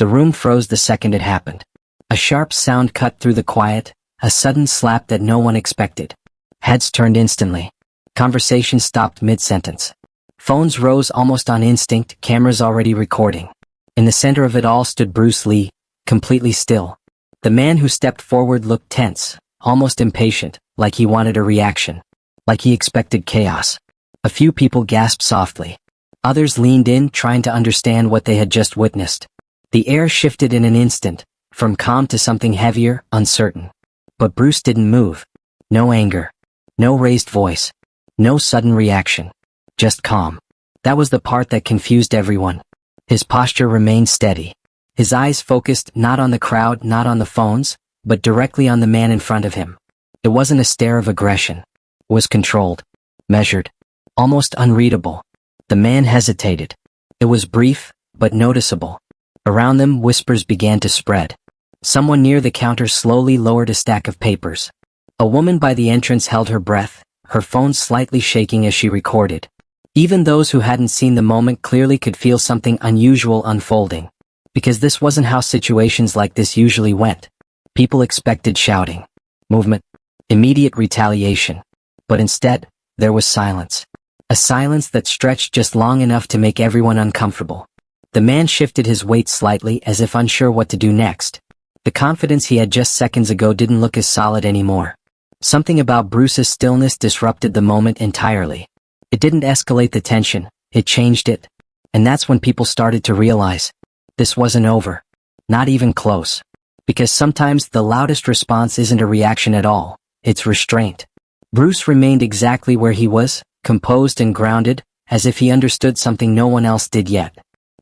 The room froze the second it happened. A sharp sound cut through the quiet, a sudden slap that no one expected. Heads turned instantly. Conversation stopped mid-sentence. Phones rose almost on instinct, cameras already recording. In the center of it all stood Bruce Lee, completely still. The man who stepped forward looked tense, almost impatient, like he wanted a reaction. Like he expected chaos. A few people gasped softly. Others leaned in, trying to understand what they had just witnessed. The air shifted in an instant, from calm to something heavier, uncertain. But Bruce didn't move. No anger. No raised voice. No sudden reaction. Just calm. That was the part that confused everyone. His posture remained steady. His eyes focused not on the crowd, not on the phones, but directly on the man in front of him. It wasn't a stare of aggression. It was controlled. Measured. Almost unreadable. The man hesitated. It was brief, but noticeable. Around them, whispers began to spread. Someone near the counter slowly lowered a stack of papers. A woman by the entrance held her breath, her phone slightly shaking as she recorded. Even those who hadn't seen the moment clearly could feel something unusual unfolding. Because this wasn't how situations like this usually went. People expected shouting, movement, immediate retaliation. But instead, there was silence. A silence that stretched just long enough to make everyone uncomfortable. The man shifted his weight slightly as if unsure what to do next. The confidence he had just seconds ago didn't look as solid anymore. Something about Bruce's stillness disrupted the moment entirely. It didn't escalate the tension, it changed it. And that's when people started to realize. This wasn't over. Not even close. Because sometimes the loudest response isn't a reaction at all, it's restraint. Bruce remained exactly where he was, composed and grounded, as if he understood something no one else did yet.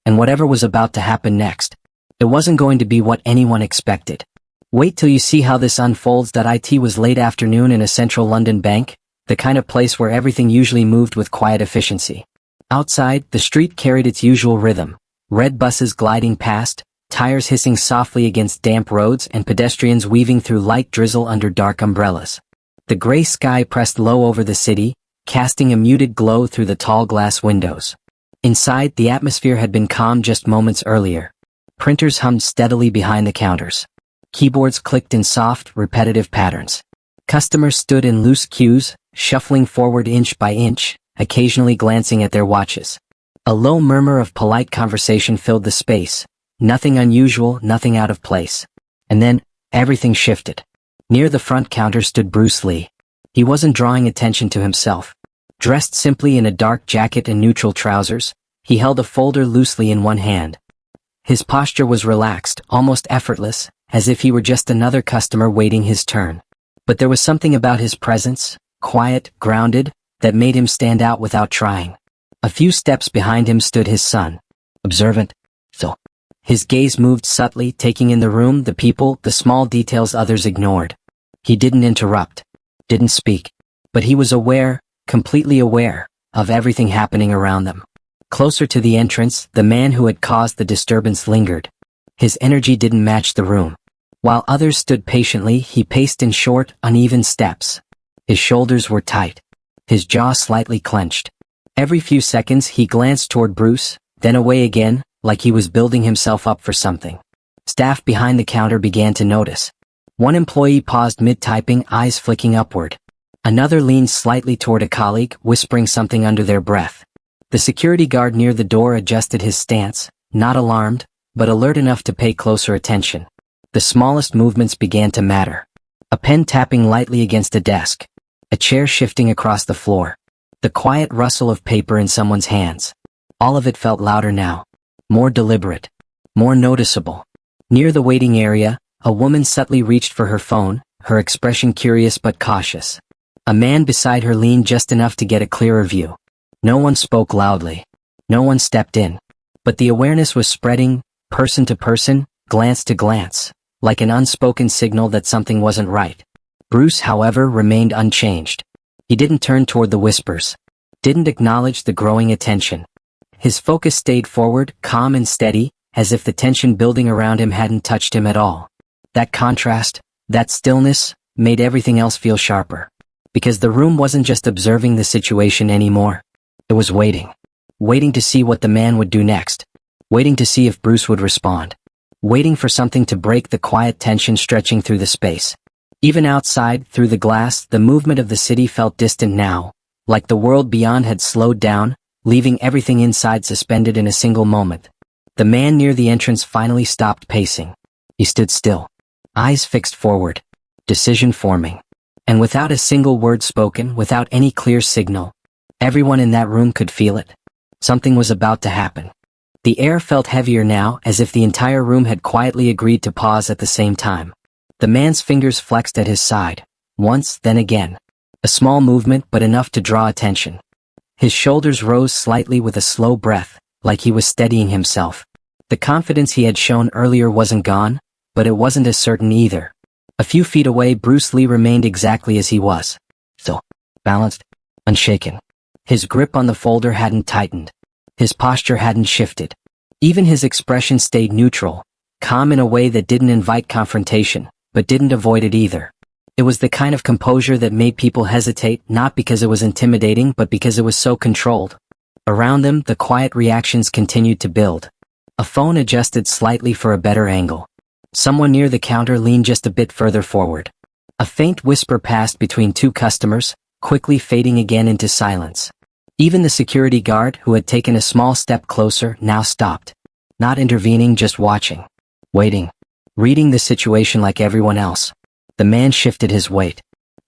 And whatever was about to happen next, it wasn't going to be what anyone expected. Wait till you see how this unfolds. It was late afternoon in a central London bank, the kind of place where everything usually moved with quiet efficiency. Outside, the street carried its usual rhythm. Red buses gliding past, tires hissing softly against damp roads and pedestrians weaving through light drizzle under dark umbrellas. The gray sky pressed low over the city, casting a muted glow through the tall glass windows. Inside, the atmosphere had been calm just moments earlier. Printers hummed steadily behind the counters. Keyboards clicked in soft, repetitive patterns. Customers stood in loose queues, shuffling forward inch by inch, occasionally glancing at their watches. A low murmur of polite conversation filled the space. Nothing unusual, nothing out of place. And then, everything shifted. Near the front counter stood Bruce Lee. He wasn't drawing attention to himself. Dressed simply in a dark jacket and neutral trousers, he held a folder loosely in one hand. His posture was relaxed, almost effortless, as if he were just another customer waiting his turn. But there was something about his presence, quiet, grounded, that made him stand out without trying. A few steps behind him stood his son. Observant, still. His gaze moved subtly, taking in the room, the people, the small details others ignored. He didn't interrupt, didn't speak, but he was aware, completely aware, of everything happening around them. Closer to the entrance, the man who had caused the disturbance lingered. His energy didn't match the room. While others stood patiently, he paced in short, uneven steps. His shoulders were tight. His jaw slightly clenched. Every few seconds he glanced toward Bruce, then away again, like he was building himself up for something. Staff behind the counter began to notice. One employee paused mid-typing, eyes flicking upward. Another leaned slightly toward a colleague, whispering something under their breath. The security guard near the door adjusted his stance, not alarmed, but alert enough to pay closer attention. The smallest movements began to matter. A pen tapping lightly against a desk. A chair shifting across the floor. The quiet rustle of paper in someone's hands. All of it felt louder now. More deliberate. More noticeable. Near the waiting area, a woman subtly reached for her phone, her expression curious but cautious. A man beside her leaned just enough to get a clearer view. No one spoke loudly. No one stepped in. But the awareness was spreading, person to person, glance to glance, like an unspoken signal that something wasn't right. Bruce, however, remained unchanged. He didn't turn toward the whispers. Didn't acknowledge the growing attention. His focus stayed forward, calm and steady, as if the tension building around him hadn't touched him at all. That contrast, that stillness, made everything else feel sharper. Because the room wasn't just observing the situation anymore. It was waiting. Waiting to see what the man would do next. Waiting to see if Bruce would respond. waiting for something to break the quiet tension stretching through the space. Even outside, through the glass, the movement of the city felt distant now, like the world beyond had slowed down, leaving everything inside suspended in a single moment. The man near the entrance finally stopped pacing. He stood still, eyes fixed forward, decision forming. And without a single word spoken, without any clear signal, everyone in that room could feel it. Something was about to happen. The air felt heavier now, as if the entire room had quietly agreed to pause at the same time. The man's fingers flexed at his side, once, then again. A small movement, but enough to draw attention. His shoulders rose slightly with a slow breath, like he was steadying himself. The confidence he had shown earlier wasn't gone, but it wasn't as certain either. A few feet away, Bruce Lee remained exactly as he was. Still, balanced, unshaken. His grip on the folder hadn't tightened. His posture hadn't shifted. Even his expression stayed neutral, calm in a way that didn't invite confrontation, but didn't avoid it either. It was the kind of composure that made people hesitate, not because it was intimidating, but because it was so controlled. Around them, the quiet reactions continued to build. A phone adjusted slightly for a better angle. Someone near the counter leaned just a bit further forward. A faint whisper passed between two customers, quickly fading again into silence. Even the security guard, who had taken a small step closer, now stopped. Not intervening, just watching. Waiting. Reading the situation like everyone else. The man shifted his weight.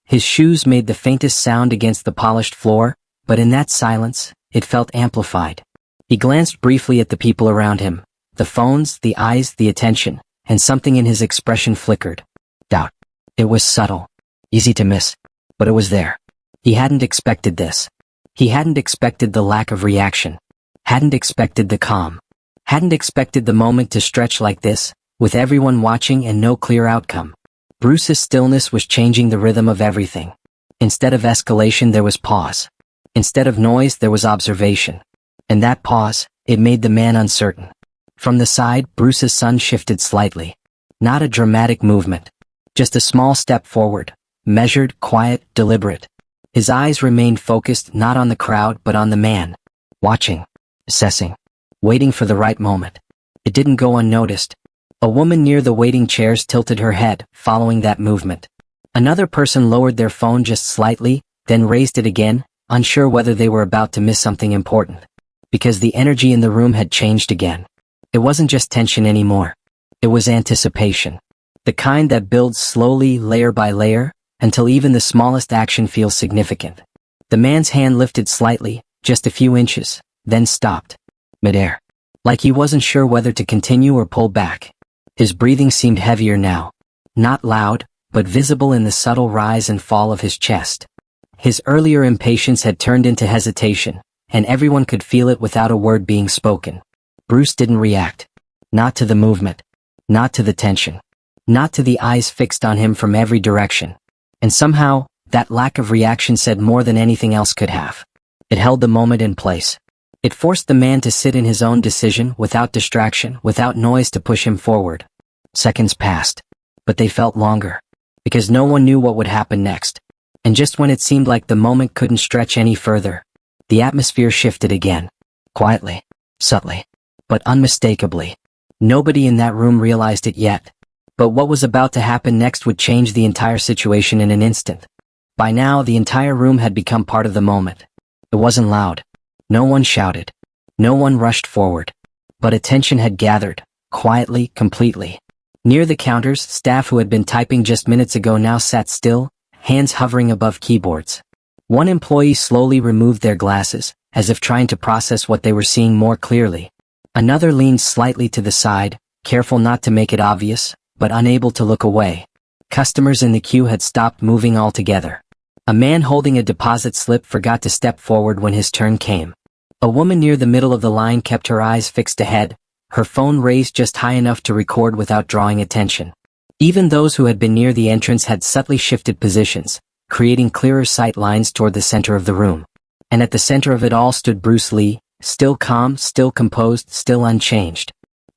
His shoes made the faintest sound against the polished floor, but in that silence, it felt amplified. He glanced briefly at the people around him, the phones, the eyes, the attention, and something in his expression flickered. Doubt. It was subtle, easy to miss, but it was there. He hadn't expected this. He hadn't expected the lack of reaction. Hadn't expected the calm. Hadn't expected the moment to stretch like this, with everyone watching and no clear outcome. Bruce's stillness was changing the rhythm of everything. Instead of escalation, there was pause. Instead of noise, there was observation. And that pause, it made the man uncertain. From the side, Bruce's son shifted slightly. Not a dramatic movement. Just a small step forward. Measured, quiet, deliberate. His eyes remained focused not on the crowd but on the man. Watching. Assessing. Waiting for the right moment. It didn't go unnoticed. A woman near the waiting chairs tilted her head, following that movement. Another person lowered their phone just slightly, then raised it again, unsure whether they were about to miss something important. Because the energy in the room had changed again. It wasn't just tension anymore. It was anticipation. The kind that builds slowly, layer by layer, until even the smallest action feels significant. The man's hand lifted slightly, just a few inches, then stopped. Midair. Like he wasn't sure whether to continue or pull back. His breathing seemed heavier now. Not loud, but visible in the subtle rise and fall of his chest. His earlier impatience had turned into hesitation, and everyone could feel it without a word being spoken. Bruce didn't react. Not to the movement. Not to the tension. Not to the eyes fixed on him from every direction. And somehow, that lack of reaction said more than anything else could have. It held the moment in place. It forced the man to sit in his own decision, without distraction, without noise to push him forward. Seconds passed. But they felt longer. Because no one knew what would happen next. And just when it seemed like the moment couldn't stretch any further, the atmosphere shifted again. Quietly. Subtly. But unmistakably. Nobody in that room realized it yet. But what was about to happen next would change the entire situation in an instant. By now, the entire room had become part of the moment. It wasn't loud. No one shouted. No one rushed forward. But attention had gathered, quietly, completely. Near the counters, staff who had been typing just minutes ago now sat still, hands hovering above keyboards. One employee slowly removed their glasses, as if trying to process what they were seeing more clearly. Another leaned slightly to the side, careful not to make it obvious, but unable to look away. Customers in the queue had stopped moving altogether. A man holding a deposit slip forgot to step forward when his turn came. A woman near the middle of the line kept her eyes fixed ahead, her phone raised just high enough to record without drawing attention. Even those who had been near the entrance had subtly shifted positions, creating clearer sight lines toward the center of the room. And at the center of it all stood Bruce Lee, still calm, still composed, still unchanged.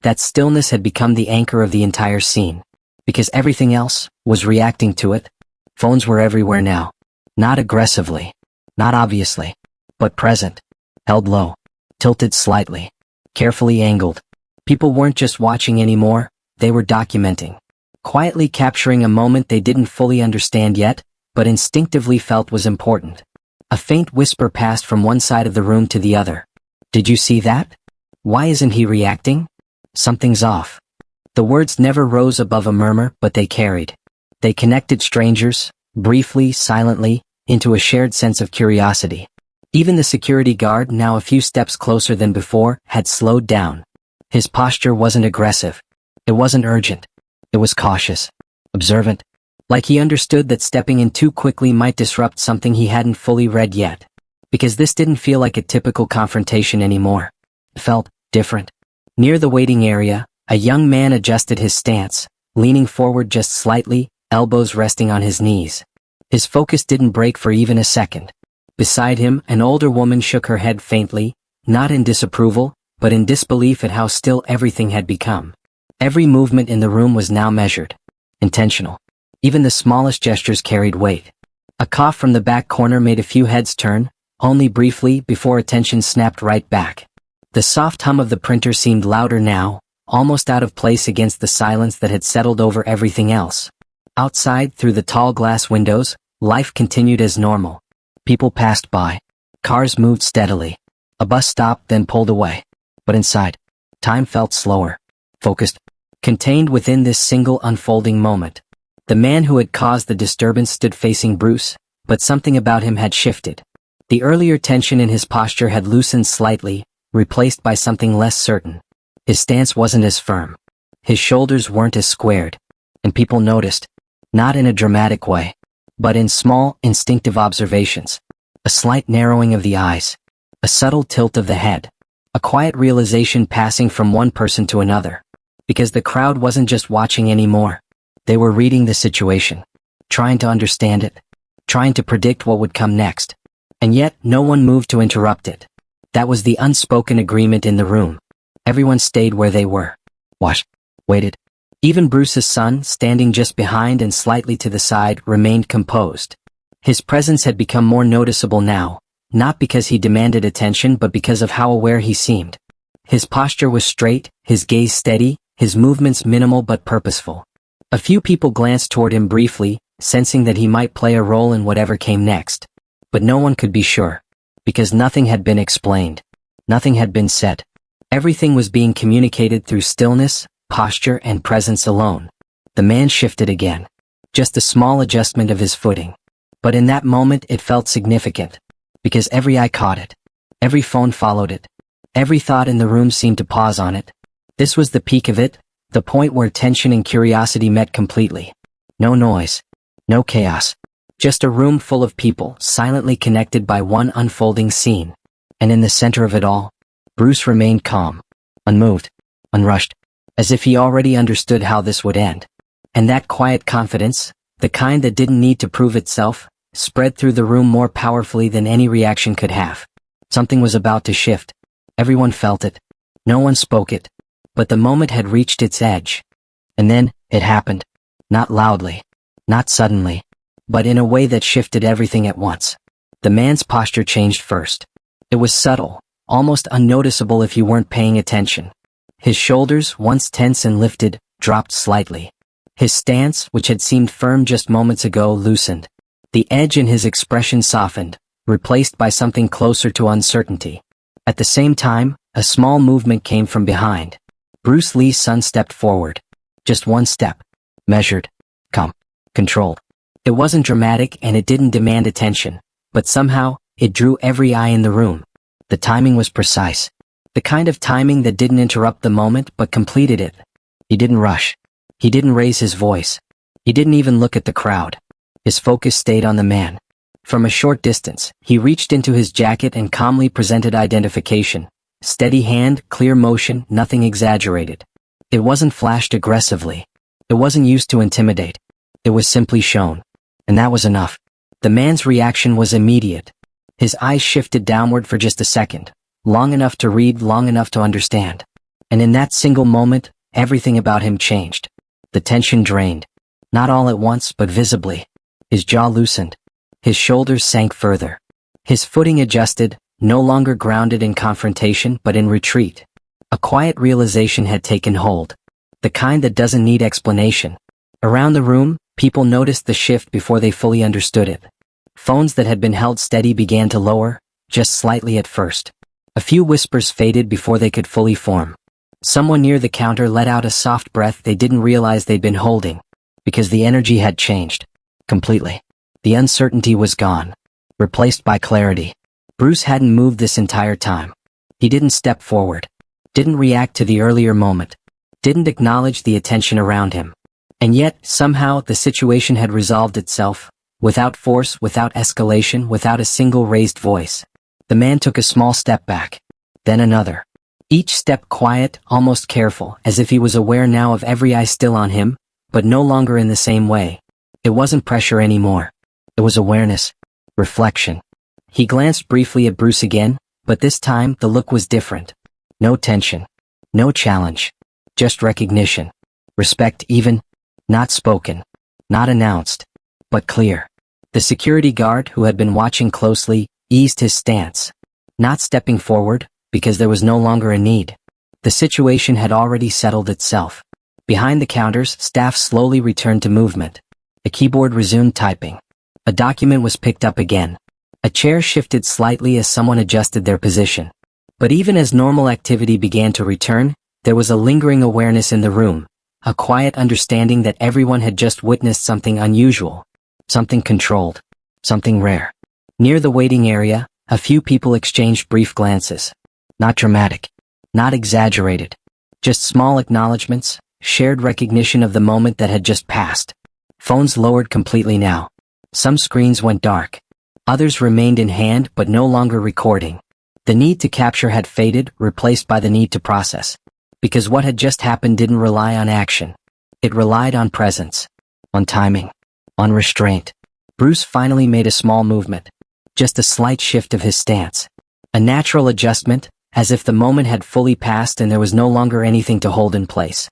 That stillness had become the anchor of the entire scene. Because everything else was reacting to it. Phones were everywhere now. Not aggressively. Not obviously. But present. Held low. Tilted slightly. Carefully angled. People weren't just watching anymore, They were documenting. Quietly capturing a moment they didn't fully understand yet, but instinctively felt was important. A faint whisper passed from one side of the room to the other. "Did you see that? Why isn't he reacting? Something's off." The words never rose above a murmur, but they carried. They connected strangers, briefly, silently, into a shared sense of curiosity. Even the security guard, now a few steps closer than before, had slowed down. His posture wasn't aggressive. It wasn't urgent. It was cautious, observant, like he understood that stepping in too quickly might disrupt something he hadn't fully read yet. Because this didn't feel like a typical confrontation anymore. It felt different. Near the waiting area, a young man adjusted his stance, leaning forward just slightly, elbows resting on his knees. His focus didn't break for even a second. Beside him, an older woman shook her head faintly, not in disapproval, but in disbelief at how still everything had become. Every movement in the room was now measured, intentional. Even the smallest gestures carried weight. A cough from the back corner made a few heads turn, only briefly before attention snapped right back. The soft hum of the printer seemed louder now, almost out of place against the silence that had settled over everything else. Outside, through the tall glass windows, life continued as normal. People passed by. Cars moved steadily. A bus stopped, then pulled away. But inside, time felt slower, focused, contained within this single unfolding moment. The man who had caused the disturbance stood facing Bruce, but something about him had shifted. The earlier tension in his posture had loosened slightly, replaced by something less certain. His stance wasn't as firm. His shoulders weren't as squared. And people noticed, not in a dramatic way, but in small, instinctive observations. A slight narrowing of the eyes, a subtle tilt of the head, a quiet realization passing from one person to another. Because the crowd wasn't just watching anymore. They were reading the situation, trying to understand it, trying to predict what would come next. And yet, no one moved to interrupt it. That was the unspoken agreement in the room. Everyone stayed where they were. Watched, waited. Even Bruce's son, standing just behind and slightly to the side, remained composed. His presence had become more noticeable now, not because he demanded attention but because of how aware he seemed. His posture was straight, his gaze steady, his movements minimal but purposeful. A few people glanced toward him briefly, sensing that he might play a role in whatever came next. But no one could be sure. Because nothing had been explained. Nothing had been said. Everything was being communicated through stillness, posture, and presence alone. The man shifted again. Just a small adjustment of his footing. But in that moment it felt significant. Because every eye caught it. Every phone followed it. Every thought in the room seemed to pause on it. This was the peak of it, the point where tension and curiosity met completely. No noise. No chaos. Just a room full of people, silently connected by one unfolding scene. And in the center of it all, Bruce remained calm, unmoved, unrushed, as if he already understood how this would end. And that quiet confidence, the kind that didn't need to prove itself, spread through the room more powerfully than any reaction could have. Something was about to shift. Everyone felt it. No one spoke it. But the moment had reached its edge. And then, it happened. Not loudly. Not suddenly. But in a way that shifted everything at once. The man's posture changed first. It was subtle, almost unnoticeable if you weren't paying attention. His shoulders, once tense and lifted, dropped slightly. His stance, which had seemed firm just moments ago, loosened. The edge in his expression softened, replaced by something closer to uncertainty. At the same time, a small movement came from behind. Bruce Lee's son stepped forward. Just one step. Measured. Calm. Controlled. It wasn't dramatic and it didn't demand attention, but somehow, it drew every eye in the room. The timing was precise. The kind of timing that didn't interrupt the moment but completed it. He didn't rush. He didn't raise his voice. He didn't even look at the crowd. His focus stayed on the man. From a short distance, he reached into his jacket and calmly presented identification. Steady hand, clear motion, nothing exaggerated. It wasn't flashed aggressively. It wasn't used to intimidate. It was simply shown. And that was enough. The man's reaction was immediate. His eyes shifted downward for just a second. Long enough to read, long enough to understand. And in that single moment, everything about him changed. The tension drained. Not all at once, but visibly. His jaw loosened. His shoulders sank further. His footing adjusted, no longer grounded in confrontation but in retreat. A quiet realization had taken hold. the kind that doesn't need explanation. Around the room, people noticed the shift before they fully understood it. Phones that had been held steady began to lower, just slightly at first. A few whispers faded before they could fully form. Someone near the counter let out a soft breath they didn't realize they'd been holding, because the energy had changed. Completely. The uncertainty was gone, replaced by clarity. Bruce hadn't moved this entire time. He didn't step forward, didn't react to the earlier moment, didn't acknowledge the attention around him. And yet, somehow, the situation had resolved itself, without force, without escalation, without a single raised voice. The man took a small step back, then another. Each step quiet, almost careful, as if he was aware now of every eye still on him, but no longer in the same way. It wasn't pressure anymore. It was awareness, reflection. He glanced briefly at Bruce again, but this time the look was different. No tension, no challenge, just recognition. Respect even, not spoken, not announced, but clear. The security guard, who had been watching closely, eased his stance. Not stepping forward, because there was no longer a need. The situation had already settled itself. Behind the counters, staff slowly returned to movement. A keyboard resumed typing. A document was picked up again. A chair shifted slightly as someone adjusted their position. But even as normal activity began to return, there was a lingering awareness in the room, a quiet understanding that everyone had just witnessed something unusual, something controlled, something rare. Near the waiting area, a few people exchanged brief glances. Not dramatic, not exaggerated, just small acknowledgments, shared recognition of the moment that had just passed. Phones lowered completely now. Some screens went dark. Others remained in hand but no longer recording. The need to capture had faded, replaced by the need to process. Because what had just happened didn't rely on action. It relied on presence, on timing, on restraint. Bruce finally made a small movement. Just a slight shift of his stance. A natural adjustment, as if the moment had fully passed and there was no longer anything to hold in place.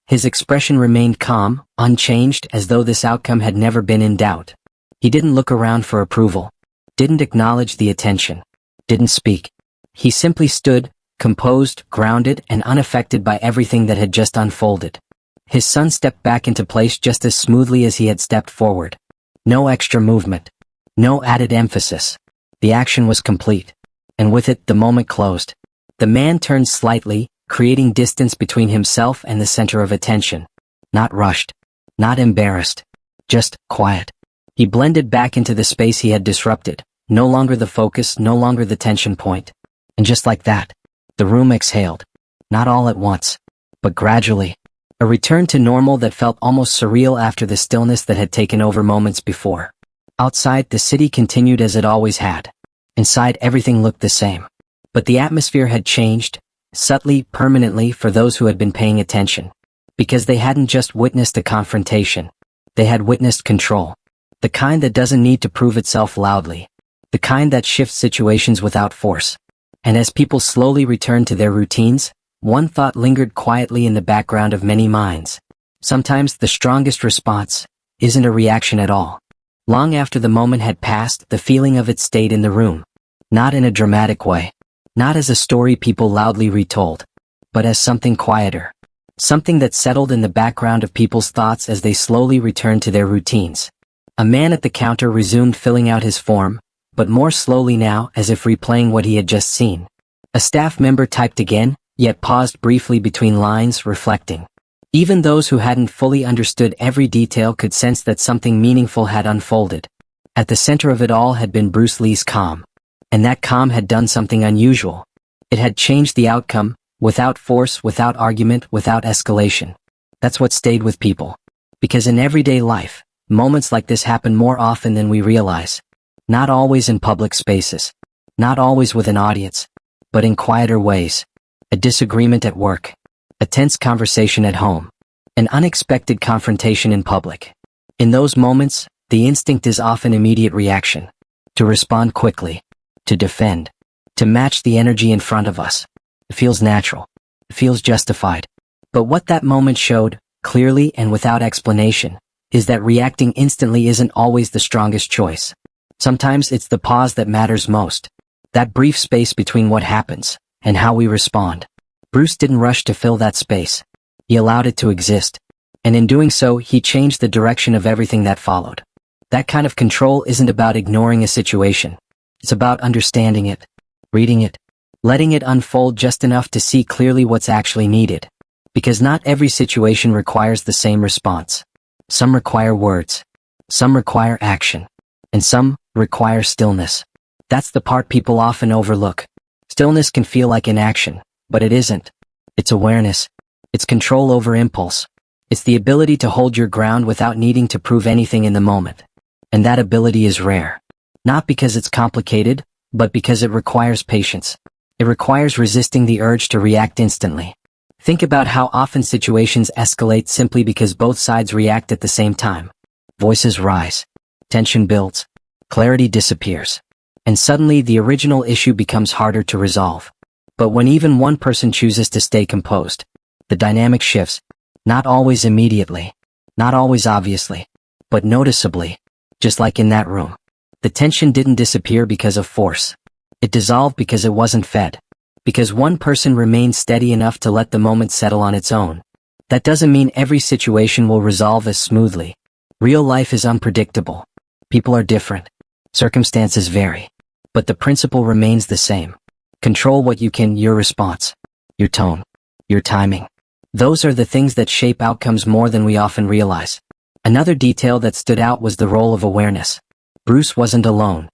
His expression remained calm, unchanged, as though this outcome had never been in doubt. He didn't look around for approval, didn't acknowledge the attention, didn't speak. He simply stood, composed, grounded, and unaffected by everything that had just unfolded. His son stepped back into place just as smoothly as he had stepped forward. No extra movement, no added emphasis. The action was complete, and with it the moment closed. The man turned slightly, creating distance between himself and the center of attention. Not rushed, not embarrassed, just quiet. He blended back into the space he had disrupted, no longer the focus, no longer the tension point. And just like that, the room exhaled. Not all at once, but gradually. A return to normal that felt almost surreal after the stillness that had taken over moments before. Outside, the city continued as it always had. Inside, everything looked the same. But the atmosphere had changed, subtly, permanently, for those who had been paying attention. Because they hadn't just witnessed a confrontation. They had witnessed control. The kind that doesn't need to prove itself loudly. The kind that shifts situations without force. And as people slowly returned to their routines, one thought lingered quietly in the background of many minds. Sometimes the strongest response isn't a reaction at all. Long after the moment had passed, the feeling of it stayed in the room. Not in a dramatic way. Not as a story people loudly retold, but as something quieter. Something that settled in the background of people's thoughts as they slowly returned to their routines. A man at the counter resumed filling out his form, but more slowly now, as if replaying what he had just seen. A staff member typed again, yet paused briefly between lines, reflecting. Even those who hadn't fully understood every detail could sense that something meaningful had unfolded. At the center of it all had been Bruce Lee's calm. And that calm had done something unusual. It had changed the outcome, without force, without argument, without escalation. That's what stayed with people. Because in everyday life, moments like this happen more often than we realize. Not always in public spaces. Not always with an audience. But in quieter ways. A disagreement at work. A tense conversation at home. An unexpected confrontation in public. In those moments, the instinct is often immediate reaction. To respond quickly. To defend. To match the energy in front of us. It feels natural. It feels justified. But what that moment showed, clearly and without explanation, is that reacting instantly isn't always the strongest choice. Sometimes it's the pause that matters most. That brief space between what happens and how we respond. Bruce didn't rush to fill that space. He allowed it to exist. And in doing so, he changed the direction of everything that followed. That kind of control isn't about ignoring a situation. It's about understanding it, reading it, letting it unfold just enough to see clearly what's actually needed. Because not every situation requires the same response. Some require words. Some require action. And some require stillness. That's the part people often overlook. Stillness can feel like inaction, but it isn't. It's awareness. It's control over impulse. It's the ability to hold your ground without needing to prove anything in the moment. And that ability is rare. Not because it's complicated, but because it requires patience. It requires resisting the urge to react instantly. Think about how often situations escalate simply because both sides react at the same time. Voices rise. Tension builds. Clarity disappears. And suddenly the original issue becomes harder to resolve. But when even one person chooses to stay composed, the dynamic shifts. Not always immediately. Not always obviously. But noticeably. Just like in that room. The tension didn't disappear because of force. It dissolved because it wasn't fed. Because one person remained steady enough to let the moment settle on its own. That doesn't mean every situation will resolve as smoothly. Real life is unpredictable. People are different. Circumstances vary. But the principle remains the same. Control what you can, your response, your tone, your timing. Those are the things that shape outcomes more than we often realize. Another detail that stood out was the role of awareness. Bruce wasn't alone.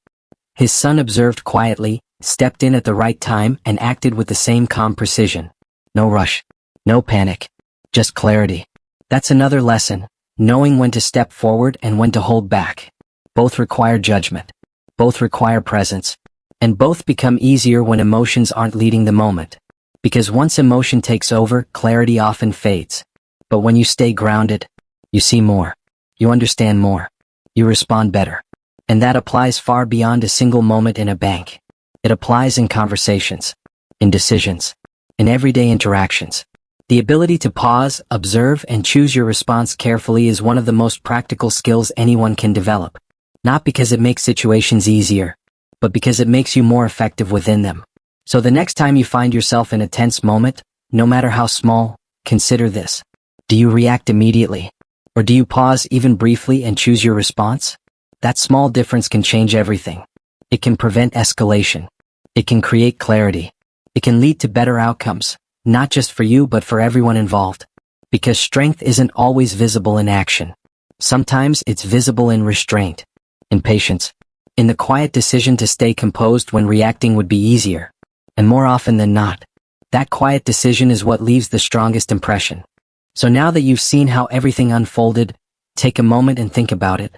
His son observed quietly, stepped in at the right time, and acted with the same calm precision. No rush. No panic. Just clarity. That's another lesson, knowing when to step forward and when to hold back. Both require judgment. Both require presence. And both become easier when emotions aren't leading the moment. Because once emotion takes over, clarity often fades. But when you stay grounded, you see more. You understand more. You respond better. And that applies far beyond a single moment in a bank. It applies in conversations, in decisions, in everyday interactions. The ability to pause, observe, and choose your response carefully is one of the most practical skills anyone can develop. Not because it makes situations easier, but because it makes you more effective within them. So the next time you find yourself in a tense moment, no matter how small, consider this. Do you react immediately? Or do you pause even briefly and choose your response? That small difference can change everything. It can prevent escalation. It can create clarity. It can lead to better outcomes, not just for you but for everyone involved. Because strength isn't always visible in action. Sometimes it's visible in restraint, in patience, in the quiet decision to stay composed when reacting would be easier. And more often than not, that quiet decision is what leaves the strongest impression. So now that you've seen how everything unfolded, take a moment and think about it.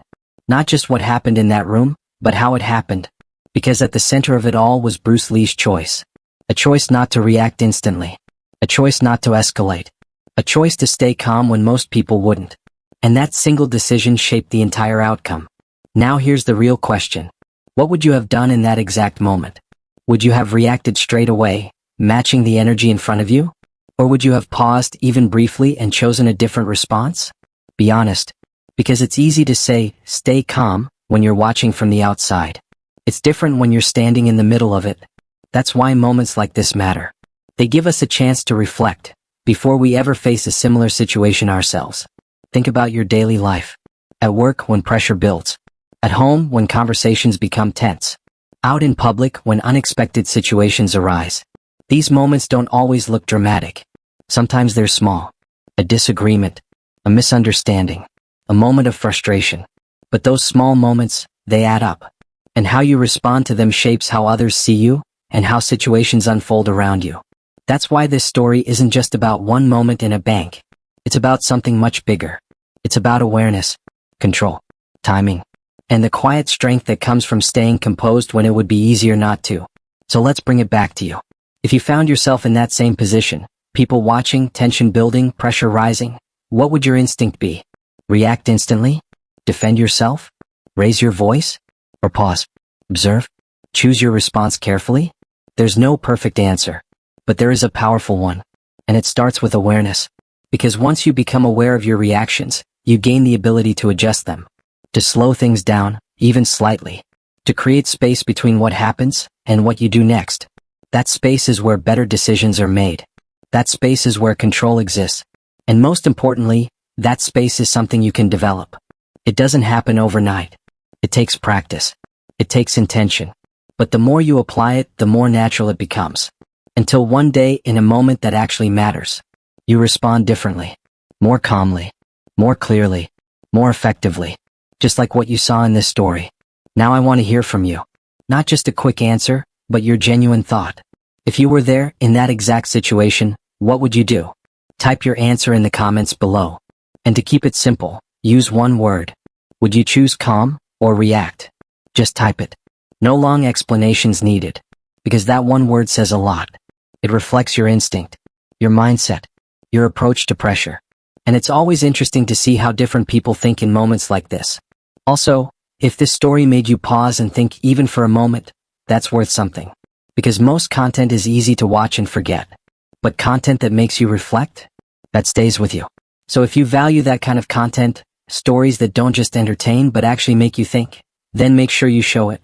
Not just what happened in that room, but how it happened. Because at the center of it all was Bruce Lee's choice. A choice not to react instantly. A choice not to escalate. A choice to stay calm when most people wouldn't. And that single decision shaped the entire outcome. Now here's the real question. What would you have done in that exact moment? Would you have reacted straight away, matching the energy in front of you? Or would you have paused even briefly and chosen a different response? Be honest. Because it's easy to say, stay calm, when you're watching from the outside. It's different when you're standing in the middle of it. That's why moments like this matter. They give us a chance to reflect, before we ever face a similar situation ourselves. Think about your daily life. At work when pressure builds. At home when conversations become tense. Out in public when unexpected situations arise. These moments don't always look dramatic. Sometimes they're small. A disagreement. A misunderstanding. A moment of frustration. But those small moments, they add up. And how you respond to them shapes how others see you, and how situations unfold around you. That's why this story isn't just about one moment in a bank. It's about something much bigger. It's about awareness, control, timing, and the quiet strength that comes from staying composed when it would be easier not to. So let's bring it back to you. If you found yourself in that same position, people watching, tension building, pressure rising, what would your instinct be? React instantly? Defend yourself? Raise your voice? Or pause? Observe? Choose your response carefully? There's no perfect answer, but there is a powerful one. And it starts with awareness. Because once you become aware of your reactions, you gain the ability to adjust them. To slow things down, even slightly. To create space between what happens and what you do next. That space is where better decisions are made. That space is where control exists. And most importantly, that space is something you can develop. It doesn't happen overnight. It takes practice. It takes intention. But the more you apply it, the more natural it becomes. Until one day, in a moment that actually matters, you respond differently, more calmly, more clearly, more effectively, just like what you saw in this story. Now I want to hear from you. Not just a quick answer, but your genuine thought. If you were there, in that exact situation, what would you do? Type your answer in the comments below. And to keep it simple, use one word. Would you choose calm or react? Just type it. No long explanations needed, because that one word says a lot. It reflects your instinct, your mindset, your approach to pressure. And it's always interesting to see how different people think in moments like this. Also, if this story made you pause and think even for a moment, that's worth something. Because most content is easy to watch and forget. But content that makes you reflect, that stays with you. So if you value that kind of content, stories that don't just entertain but actually make you think, then make sure you show it.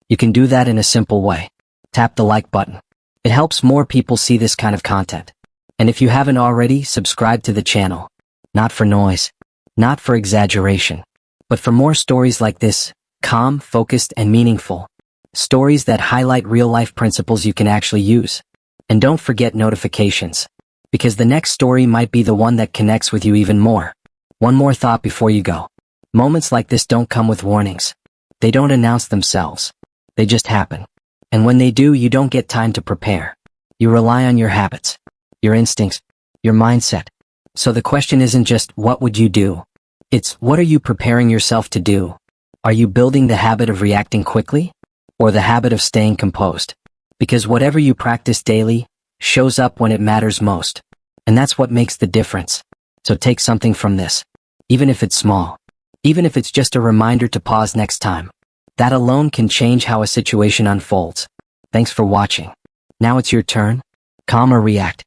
You can do that in a simple way. Tap the like button. It helps more people see this kind of content. And if you haven't already, subscribe to the channel. Not for noise, not for exaggeration, but for more stories like this, calm, focused, and meaningful. Stories that highlight real-life principles you can actually use. And don't forget notifications, because the next story might be the one that connects with you even more. One more thought before you go. Moments like this don't come with warnings. They don't announce themselves. They just happen. And when they do, you don't get time to prepare. You rely on your habits, your instincts, your mindset. So the question isn't just, what would you do? It's, what are you preparing yourself to do? Are you building the habit of reacting quickly? Or the habit of staying composed? Because whatever you practice daily shows up when it matters most. And that's what makes the difference. So take something from this. Even if it's small. Even if it's just a reminder to pause next time. That alone can change how a situation unfolds. Thanks for watching. Now it's your turn. Calm or react?